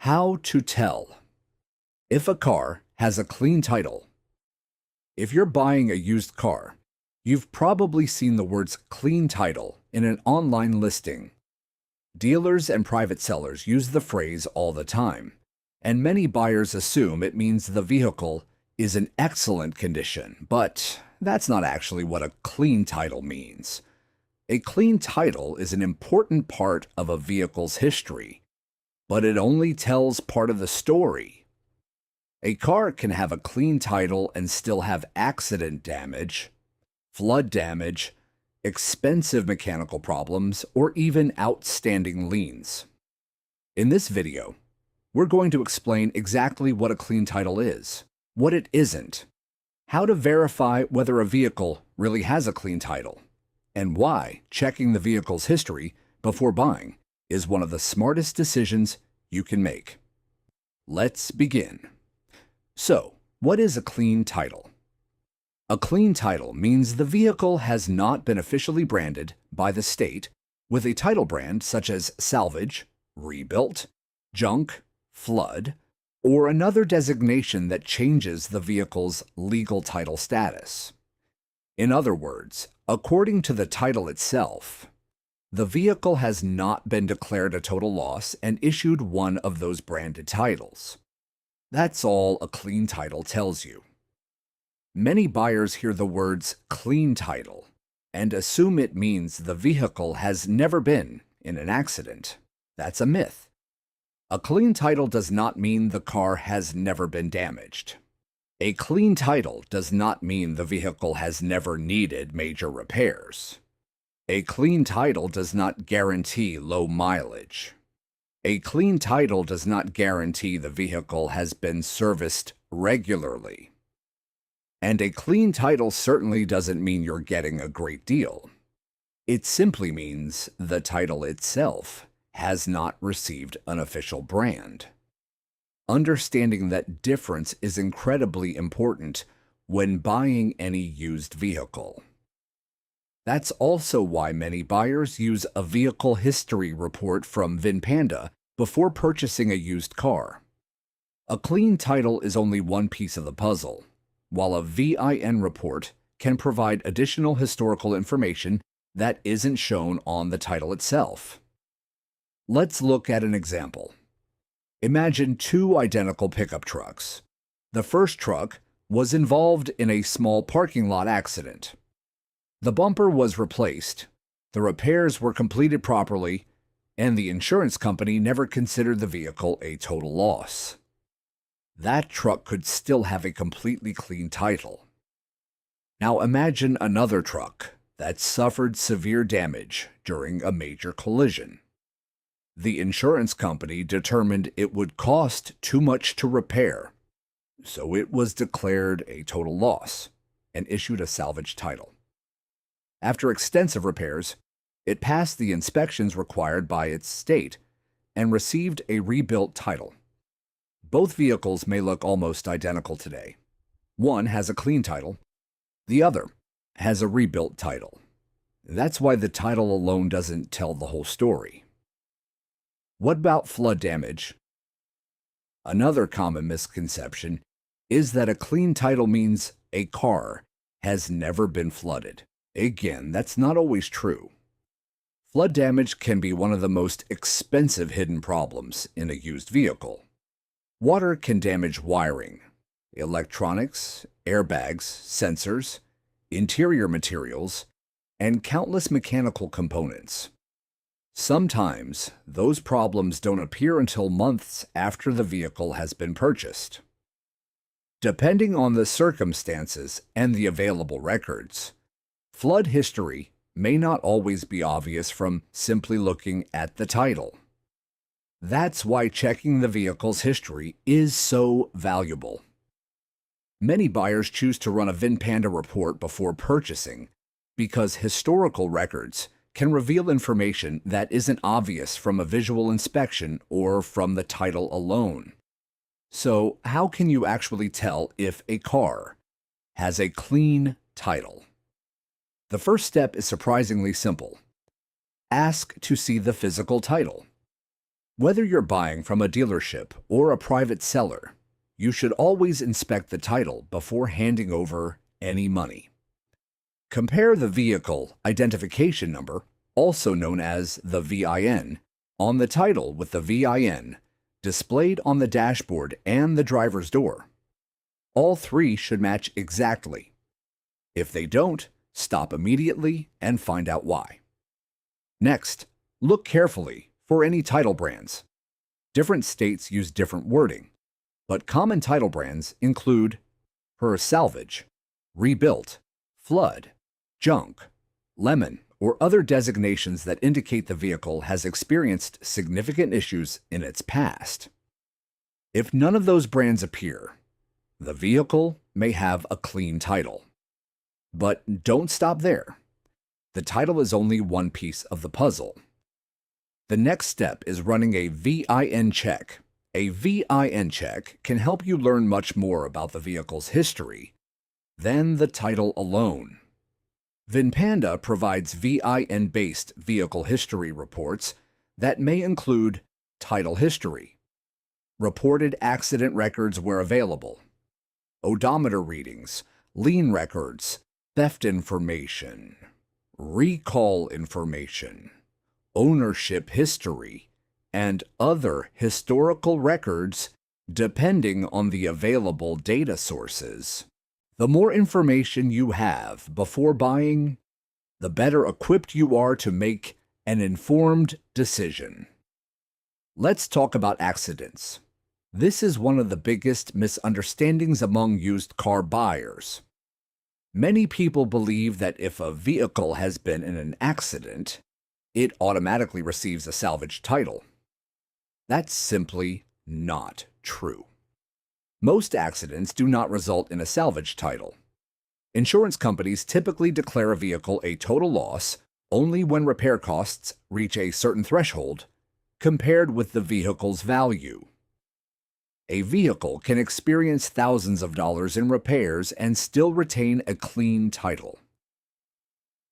How to tell if a car has a clean title. If you're buying a used car, you've probably seen the words clean title in an online listing. Dealers and private sellers use the phrase all the time, and many buyers assume it means the vehicle is in excellent condition, but that's not actually what a clean title means. A clean title is an important part of a vehicle's history, but it only tells part of the story. A car can have a clean title and still have accident damage, flood damage, expensive mechanical problems, or even outstanding liens. In this video, we're going to explain exactly what a clean title is, what it isn't, how to verify whether a vehicle really has a clean title, and why checking the vehicle's history before buying is one of the smartest decisions you can make. Let's begin. So, what is a clean title? A clean title means the vehicle has not been officially branded by the state with a title brand such as salvage, rebuilt, junk, flood, or another designation that changes the vehicle's legal title status. In other words, according to the title itself, the vehicle has not been declared a total loss and issued one of those branded titles. That's all a clean title tells you. Many buyers hear the words clean title and assume it means the vehicle has never been in an accident. That's a myth. A clean title does not mean the car has never been damaged. A clean title does not mean the vehicle has never needed major repairs. A clean title does not guarantee low mileage. A clean title does not guarantee the vehicle has been serviced regularly. And a clean title certainly doesn't mean you're getting a great deal. It simply means the title itself has not received an official brand. Understanding that difference is incredibly important when buying any used vehicle. That's also why many buyers use a vehicle history report from VinPanda before purchasing a used car. A clean title is only one piece of the puzzle, while a VIN report can provide additional historical information that isn't shown on the title itself. Let's look at an example. Imagine two identical pickup trucks. The first truck was involved in a small parking lot accident. The bumper was replaced, the repairs were completed properly, and the insurance company never considered the vehicle a total loss. That truck could still have a completely clean title. Now imagine another truck that suffered severe damage during a major collision. The insurance company determined it would cost too much to repair, so it was declared a total loss and issued a salvage title. After extensive repairs, it passed the inspections required by its state and received a rebuilt title. Both vehicles may look almost identical today. One has a clean title, the other has a rebuilt title. That's why the title alone doesn't tell the whole story. What about flood damage? Another common misconception is that a clean title means a car has never been flooded. Again, that's not always true. Flood damage can be one of the most expensive hidden problems in a used vehicle. Water can damage wiring, electronics, airbags, sensors, interior materials, and countless mechanical components. Sometimes, those problems don't appear until months after the vehicle has been purchased. Depending on the circumstances and the available records, flood history may not always be obvious from simply looking at the title. That's why checking the vehicle's history is so valuable. Many buyers choose to run a VinPanda report before purchasing because historical records can reveal information that isn't obvious from a visual inspection or from the title alone. So, how can you actually tell if a car has a clean title? The first step is surprisingly simple. Ask to see the physical title. Whether you're buying from a dealership or a private seller, you should always inspect the title before handing over any money. Compare the vehicle identification number, also known as the VIN, on the title with the VIN displayed on the dashboard and the driver's door. All three should match exactly. If they don't, stop immediately and find out why. Next, look carefully for any title brands. Different states use different wording, but common title brands include per salvage, rebuilt, flood, junk, lemon, or other designations that indicate the vehicle has experienced significant issues in its past. If none of those brands appear, the vehicle may have a clean title. But don't stop there. The title is only one piece of the puzzle. The next step is running a VIN check. A VIN check can help you learn much more about the vehicle's history than the title alone. VinPanda provides VIN-based vehicle history reports that may include title history, reported accident records where available, odometer readings, lien records, theft information, recall information, ownership history, and other historical records depending on the available data sources. The more information you have before buying, the better equipped you are to make an informed decision. Let's talk about accidents. This is one of the biggest misunderstandings among used car buyers. Many people believe that if a vehicle has been in an accident, it automatically receives a salvage title. That's simply not true. Most accidents do not result in a salvage title. Insurance companies typically declare a vehicle a total loss only when repair costs reach a certain threshold compared with the vehicle's value. A vehicle can experience thousands of dollars in repairs and still retain a clean title.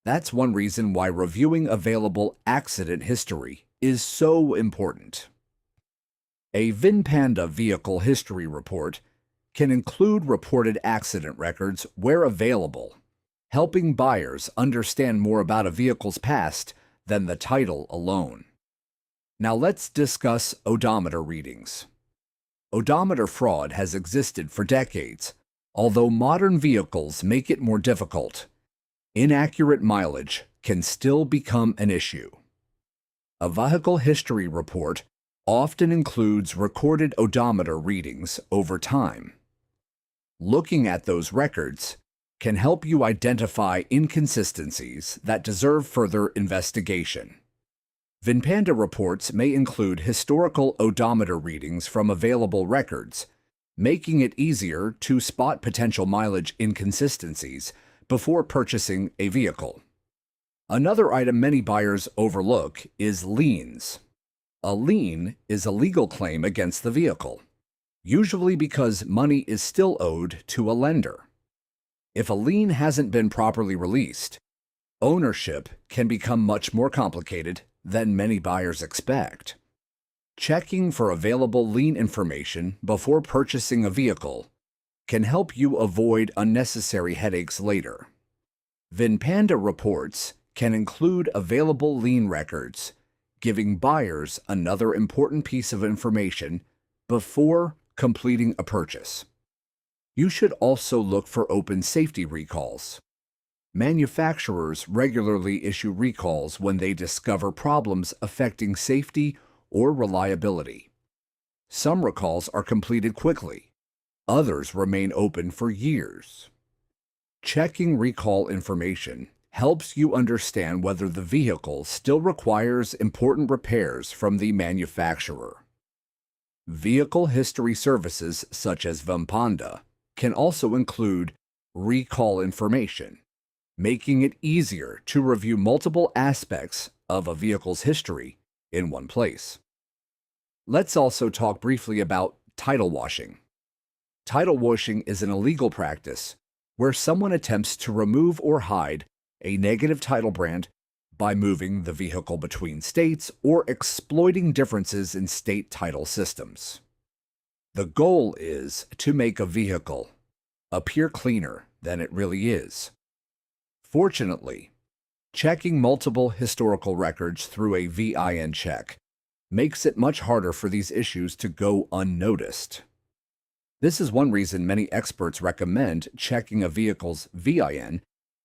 That's one reason why reviewing available accident history is so important. A VinPanda vehicle history report can include reported accident records where available, helping buyers understand more about a vehicle's past than the title alone. Now let's discuss odometer readings. Odometer fraud has existed for decades, although modern vehicles make it more difficult. Inaccurate mileage can still become an issue. A vehicle history report often includes recorded odometer readings over time. Looking at those records can help you identify inconsistencies that deserve further investigation. VinPanda reports may include historical odometer readings from available records, making it easier to spot potential mileage inconsistencies before purchasing a vehicle. Another item many buyers overlook is liens. A lien is a legal claim against the vehicle, usually because money is still owed to a lender. If a lien hasn't been properly released, ownership can become much more complicated than many buyers expect. Checking for available lien information before purchasing a vehicle can help you avoid unnecessary headaches later. VinPanda reports can include available lien records, giving buyers another important piece of information before completing a purchase. You should also look for open safety recalls. Manufacturers regularly issue recalls when they discover problems affecting safety or reliability. Some recalls are completed quickly. Others remain open for years. Checking recall information helps you understand whether the vehicle still requires important repairs from the manufacturer. Vehicle history services such as VinPanda can also include recall information, making it easier to review multiple aspects of a vehicle's history in one place. Let's also talk briefly about title washing. Title washing is an illegal practice where someone attempts to remove or hide a negative title brand by moving the vehicle between states or exploiting differences in state title systems. The goal is to make a vehicle appear cleaner than it really is. Fortunately, checking multiple historical records through a VIN check makes it much harder for these issues to go unnoticed. This is one reason many experts recommend checking a vehicle's VIN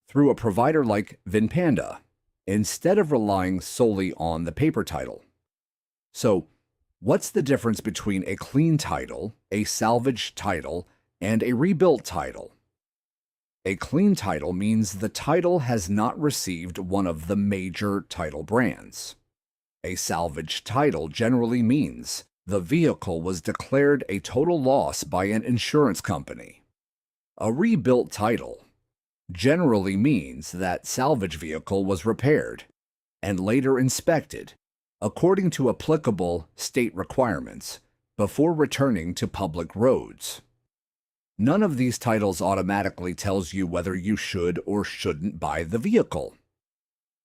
through a provider like VinPanda, instead of relying solely on the paper title. So, what's the difference between a clean title, a salvage title, and a rebuilt title? A clean title means the title has not received one of the major title brands. A salvage title generally means the vehicle was declared a total loss by an insurance company. A rebuilt title generally means that salvage vehicle was repaired and later inspected according to applicable state requirements before returning to public roads. None of these titles automatically tells you whether you should or shouldn't buy the vehicle.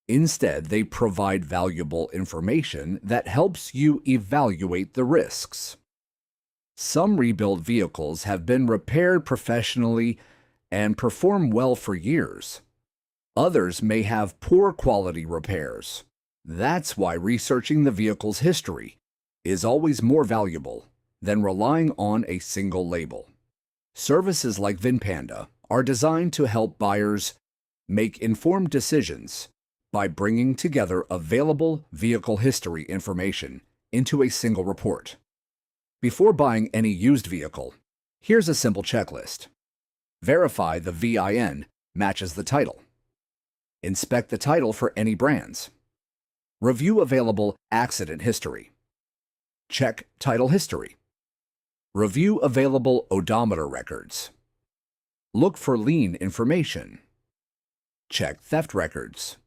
Instead, they provide valuable information that helps you evaluate the risks. Some rebuilt vehicles have been repaired professionally and perform well for years. Others may have poor quality repairs. That's why researching the vehicle's history is always more valuable than relying on a single label. Services like VinPanda are designed to help buyers make informed decisions by bringing together available vehicle history information into a single report. Before buying any used vehicle, here's a simple checklist. Verify the VIN matches the title. Inspect the title for any brands. Review available accident history. Check title history. Review available odometer records. Look for lien information. Check theft records.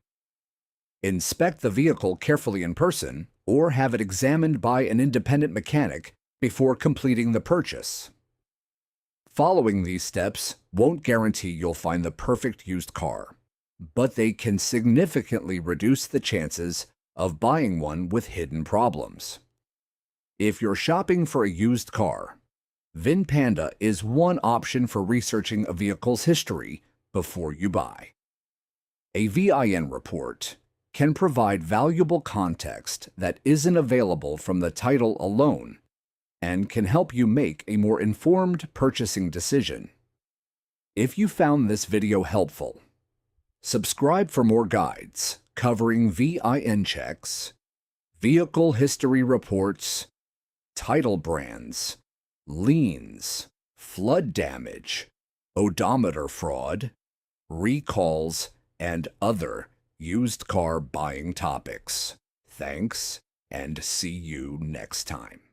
Inspect the vehicle carefully in person or have it examined by an independent mechanic before completing the purchase. Following these steps won't guarantee you'll find the perfect used car, but they can significantly reduce the chances of buying one with hidden problems. If you're shopping for a used car, VinPanda is one option for researching a vehicle's history before you buy. A VIN report can provide valuable context that isn't available from the title alone and can help you make a more informed purchasing decision. If you found this video helpful, subscribe for more guides covering VIN checks, vehicle history reports, title brands, liens, flood damage, odometer fraud, recalls, and other used car buying topics. Thanks, and see you next time.